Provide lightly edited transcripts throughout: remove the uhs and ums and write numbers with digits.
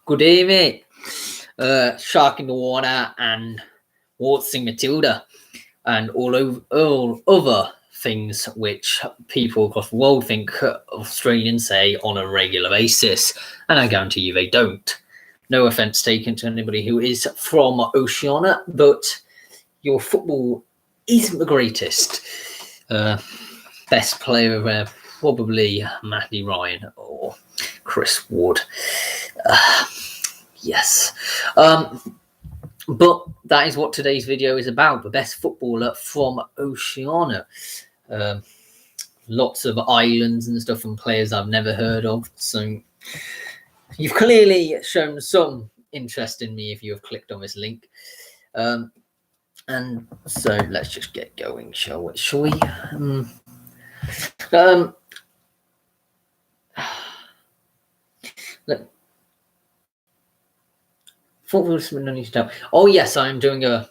Good day, mate. Shark in the water and waltzing Matilda and all other things which people across the world think Australians say on a regular basis, and I guarantee you they don't. No offence taken to anybody who is from Oceania, but your football isn't the greatest. Best player there, probably Matty Ryan or Chris Wood. Yes. But that is what today's video is about. The best footballer from Oceania. Lots of islands and stuff and players I've never heard of. So you've clearly shown some interest in me if you have clicked on this link. And so let's just get going, shall we? Oh yes, I'm doing a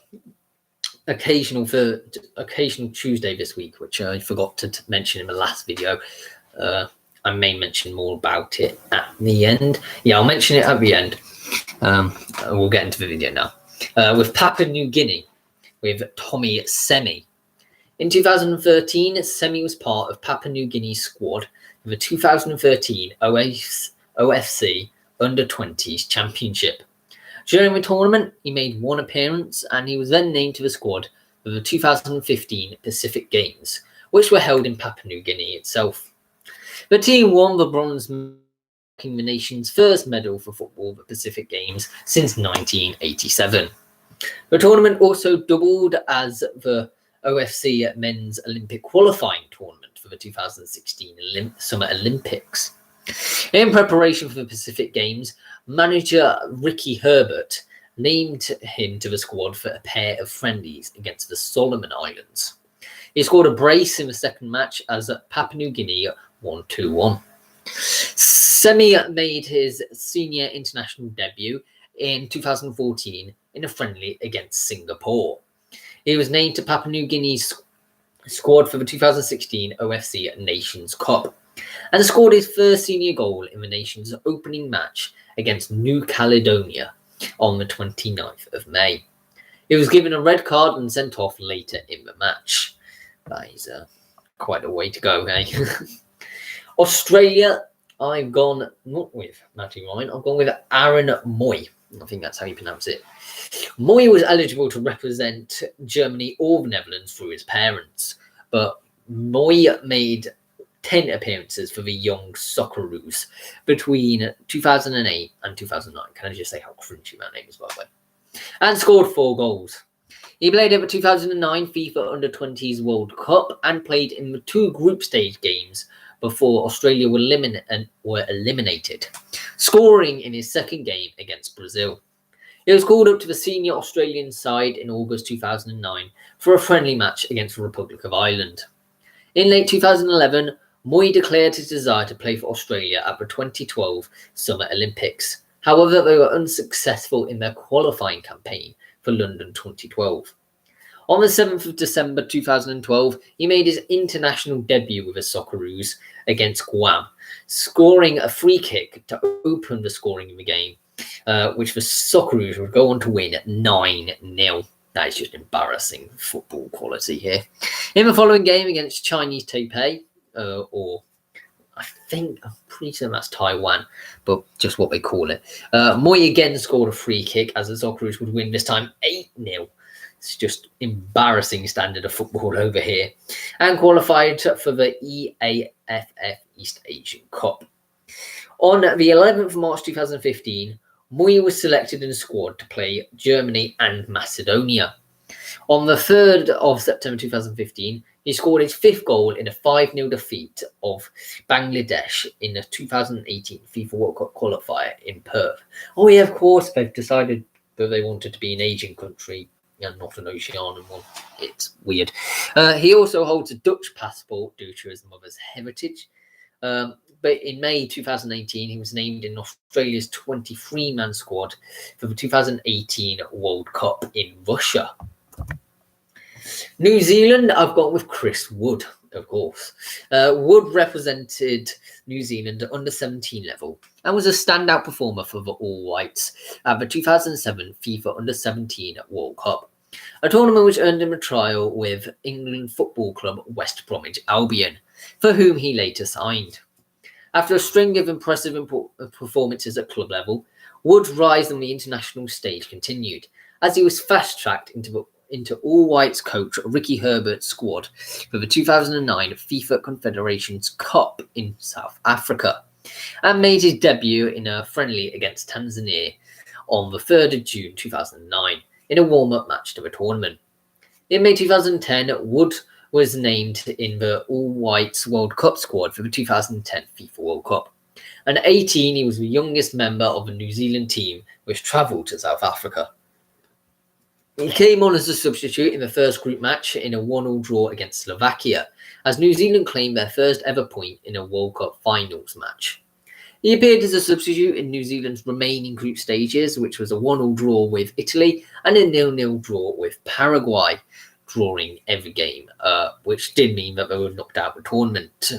occasional Tuesday this week, which I forgot to mention in the last video. I may mention more about it at the end. Yeah, I'll mention it at the end. We'll get into the video now. With Papua New Guinea, with Tommy Semi. In 2013, Semi was part of Papua New Guinea's squad of the 2013 OFC Under-20s Championship. During the tournament, he made one appearance and he was then named to the squad for the 2015 Pacific Games, which were held in Papua New Guinea itself. The team won the bronze, making the nation's first medal for football at the Pacific Games since 1987. The tournament also doubled as the OFC Men's Olympic Qualifying Tournament for the 2016 Summer Olympics. In preparation for the Pacific Games, manager Ricky Herbert named him to the squad for a pair of friendlies against the Solomon Islands. He scored a brace in the second match as Papua New Guinea won 2-1. Semi made his senior international debut in 2014 in a friendly against Singapore. He was named to Papua New Guinea's squad for the 2016 OFC Nations Cup and scored his first senior goal in the nation's opening match against New Caledonia on the 29th of May. He was given a red card and sent off later in the match. That is quite a way to go, eh? Australia, I've gone not with Matty Ryan, I've gone with Aaron Moy. I think that's how you pronounce it. Moy was eligible to represent Germany or the Netherlands through his parents, but Moy made 10 appearances for the young Socceroos between 2008 and 2009. Can I just say how cringy that name is, by the way? And scored 4 goals. He played at the 2009 FIFA Under-20s World Cup and played in the 2 group stage games before Australia were eliminated, scoring in his second game against Brazil. He was called up to the senior Australian side in August 2009 for a friendly match against the Republic of Ireland. In late 2011, Moy declared his desire to play for Australia at the 2012 Summer Olympics. However, they were unsuccessful in their qualifying campaign for London 2012. On the 7th of December 2012, he made his international debut with the Socceroos against Guam, scoring a free kick to open the scoring in the game, which the Socceroos would go on to win 9-0. That is just embarrassing football quality here. In the following game against Chinese Taipei, or I'm pretty sure that's Taiwan, but just what they call it. Moy again scored a free kick as the Socceroos would win this time 8-0. It's just embarrassing standard of football over here. And qualified for the EAFF East Asian Cup. On the 11th of March 2015, Moy was selected in the squad to play Germany and Macedonia. On the 3rd of September 2015, he scored his 5th goal in a 5-0 defeat of Bangladesh in the 2018 FIFA World Cup qualifier in Perth. Oh yeah, of course, they've decided that they wanted to be an Asian country and not an Oceanian one. It's weird. He also holds a Dutch passport due to his mother's heritage. But in May 2018, he was named in Australia's 23-man squad for the 2018 World Cup in Russia. New Zealand, I've gone with Chris Wood. of course. Wood represented New Zealand at under 17 level and was a standout performer for the All Whites at the 2007 FIFA Under 17 World Cup, a tournament which earned him a trial with England football club West Bromwich Albion, for whom he later signed. After a string of impressive performances at club level, Wood's rise on the international stage continued, as he was fast-tracked into All Whites coach Ricky Herbert's squad for the 2009 FIFA Confederations Cup in South Africa, and made his debut in a friendly against Tanzania on the 3rd of June 2009 in a warm-up match to the tournament. In May 2010, Wood was named in the All Whites World Cup squad for the 2010 FIFA World Cup. And at 18, he was the youngest member of the New Zealand team which travelled to South Africa. He came on as a substitute in the first group match in a 1-1 draw against Slovakia, as New Zealand claimed their first ever point in a World Cup finals match. He appeared as a substitute in New Zealand's remaining group stages, which was a 1-1 draw with Italy and a 0-0 draw with Paraguay, drawing every game, which did mean that they were knocked out of the tournament.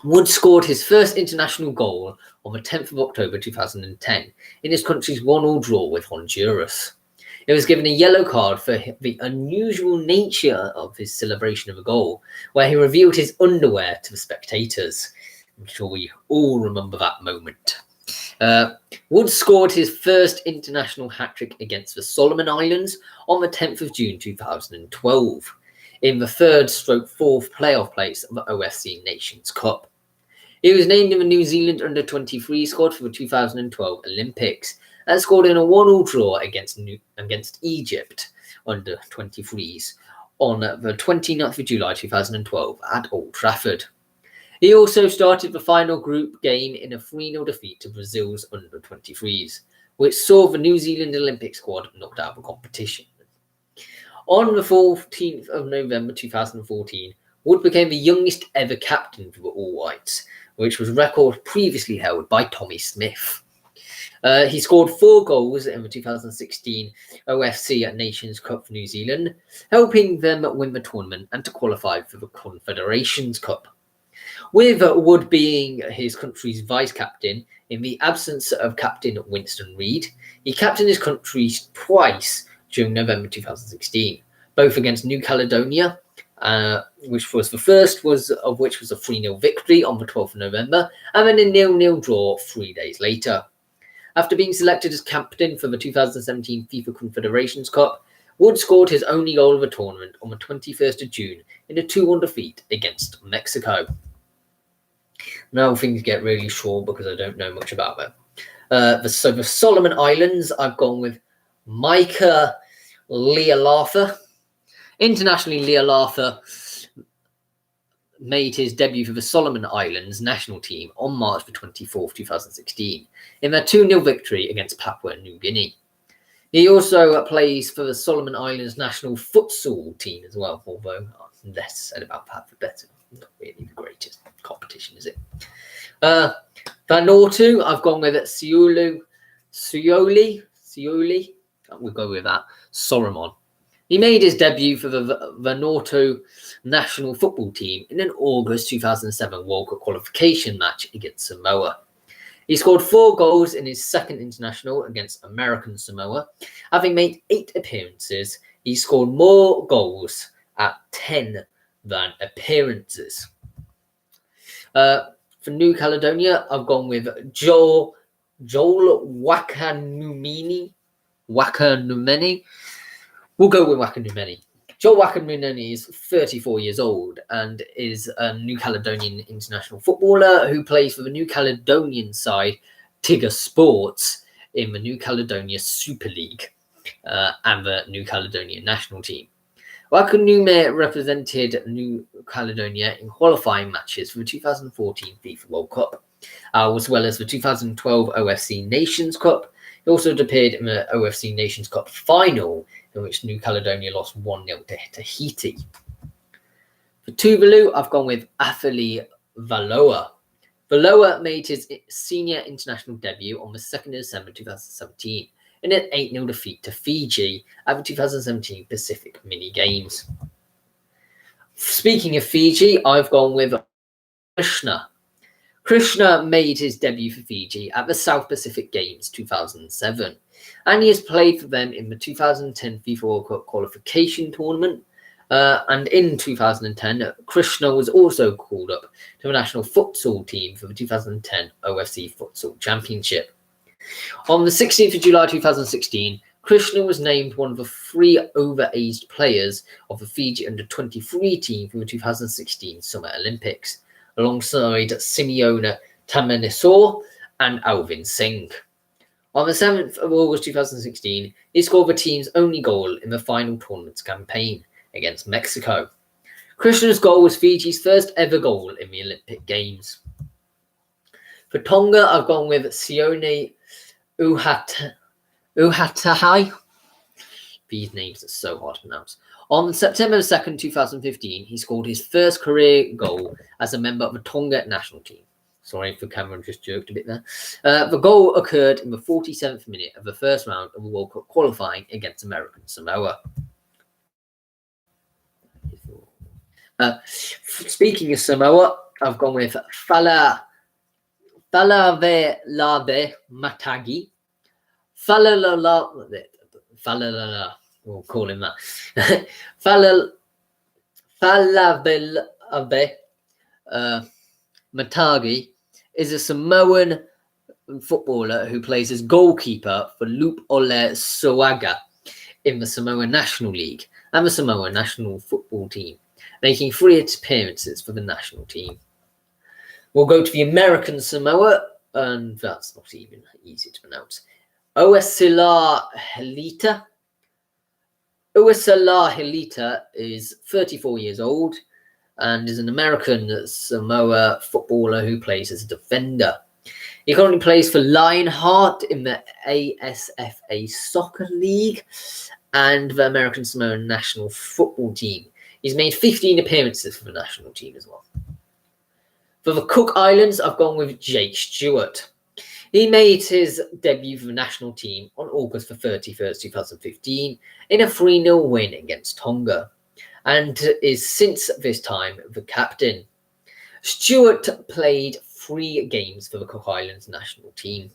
Wood scored his first international goal on the 10th of October 2010 in his country's 1-1 draw with Honduras. He was given a yellow card for the unusual nature of his celebration of a goal, where he revealed his underwear to the spectators. I'm sure we all remember that moment. Wood scored his first international hat-trick against the Solomon Islands on the 10th of June 2012 in the 3rd/4th playoff place of the OFC Nations Cup. He was named in the New Zealand under-23 squad for the 2012 Olympics and scored in a 1-1 draw against Egypt under-23s on the 29th of July 2012 at Old Trafford. He also started the final group game in a 3-0 defeat to Brazil's under-23s, which saw the New Zealand Olympic squad knocked out of the competition. On the 14th of November 2014, Wood became the youngest ever captain for the All Whites, which was a record previously held by Tommy Smith. He scored 4 goals in the 2016 OFC Nations Cup for New Zealand, helping them win the tournament and to qualify for the Confederations Cup. With Wood being his country's vice-captain, in the absence of Captain Winston Reid, he captained his country twice during November 2016, both against New Caledonia, which was the first of which was a 3-0 victory on the 12th of November, and then a 0-0 draw 3 days later. After being selected as captain for the 2017 FIFA Confederations Cup, Wood scored his only goal of the tournament on the 21st of June in a 2-1 defeat against Mexico. Now things get really short because I don't know much about them. So the Solomon Islands, I've gone with Micah Lealatha. Internationally, Lealatha made his debut for the Solomon Islands national team on March the 24th, 2016, in their 2-0 victory against Papua New Guinea. He also plays for the Solomon Islands national futsal team as well, although less said about that, the better. Not really the greatest competition, is it? Vanuatu, I've gone with it. Sioli. We'll go with that. Solomon. He made his debut for the Vanuatu national football team in an August 2007 World Cup qualification match against Samoa. He scored 4 goals in his second international against American Samoa. Having made 8 appearances, he scored more goals at 10 than appearances. For New Caledonia, I've gone with Joel Wakanumeni. We'll go with Wakanumeni. Joel Wakanumeni is 34 years old and is a New Caledonian international footballer who plays for the New Caledonian side Tigger Sports in the New Caledonia Super League and the New Caledonia national team. Wakanume represented New Caledonia in qualifying matches for the 2014 FIFA World Cup, as well as the 2012 OFC Nations Cup. He also appeared in the OFC Nations Cup final, in which New Caledonia lost 1-0 to Tahiti. For Tuvalu, I've gone with Afili Valoa. Valoa made his senior international debut on the 2nd of December 2017 in an 8-0 defeat to Fiji at the 2017 Pacific Mini Games. Speaking of Fiji, I've gone with Krishna. Krishna made his debut for Fiji at the South Pacific Games 2007, and he has played for them in the 2010 FIFA World Cup qualification tournament. And in 2010, Krishna was also called up to the national futsal team for the 2010 OFC Futsal Championship. On the 16th of July 2016, Krishna was named one of the 3 overaged players of the Fiji under-23 team for the 2016 Summer Olympics, alongside Simeone Tamanisor and Alvin Singh. On the 7th of August 2016, he scored the team's only goal in the final tournament's campaign against Mexico. Krishna's goal was Fiji's first ever goal in the Olympic Games. For Tonga, I've gone with Sione Uhatahai. These names are so hard to pronounce. On September 2nd, 2015, he scored his first career goal as a member of the Tonga national team. Sorry if the camera just jerked a bit there. The goal occurred in the 47th minute of the first round of the World Cup qualifying against American Samoa. Speaking of Samoa, I've gone with Falavelave Matagi. Falalala, we'll call him that. Falavelave Matagi is a Samoan footballer who plays as goalkeeper for Loop Ole Soaga in the Samoa National League and the Samoa national football team, making 3 appearances for the national team. We'll go to the American Samoa, and that's not even easy to pronounce. Uesila Helita. Uesila Helita is 34 years old and is an American Samoa footballer who plays as a defender. He currently plays for Lionheart in the ASFA Soccer League and the American Samoan national football team. He's made 15 appearances for the national team as well. For the Cook Islands, I've gone with Jake Stewart. He made his debut for the national team on August 31st, 2015 in a 3-0 win against Tonga, and is since this time the captain. Stewart played 3 games for the Cook Islands national team.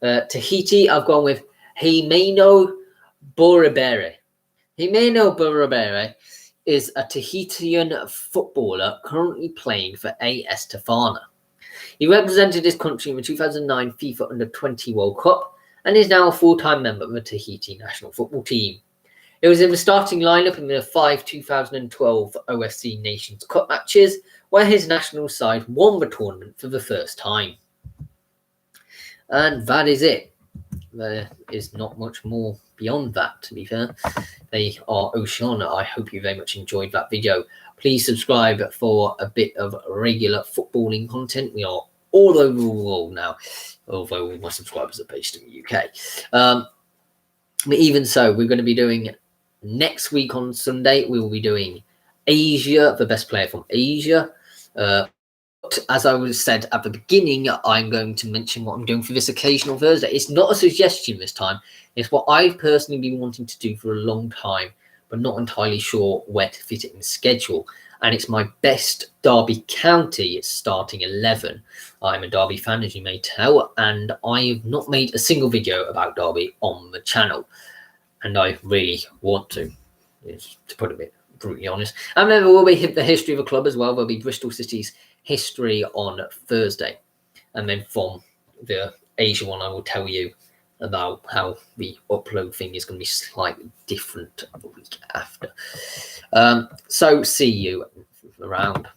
Tahiti, I've gone with Himeno Borabere. Himeno Borabere is a Tahitian footballer currently playing for AS Tafana. He represented his country in the 2009 FIFA Under-20 World Cup and is now a full-time member of the Tahiti national football team. He was in the starting lineup in the 5 2012 OFC Nations Cup matches, where his national side won the tournament for the first time. And that is it. There is not much more beyond that, to be fair. They are Oceania. I hope you very much enjoyed that video. Please subscribe for a bit of regular footballing content. We are all over the world now, although all my subscribers are based in the UK. But even so, we're going to be doing next week on Sunday, we will be doing Asia, the best player from Asia. As I was said at the beginning, I'm going to mention what I'm doing for this occasional Thursday. It's not a suggestion this time. It's what I've personally been wanting to do for a long time, but not entirely sure where to fit it in the schedule. And it's my best Derby County starting 11. I'm a Derby fan, as you may tell, and I have not made a single video about Derby on the channel. And I really want to put it a bit brutally honest. And then there will be the history of the club as well. There'll be Bristol City's history on Thursday. And then from the Asia one, I will tell you about how the upload thing is going to be slightly different the week after. So see you around.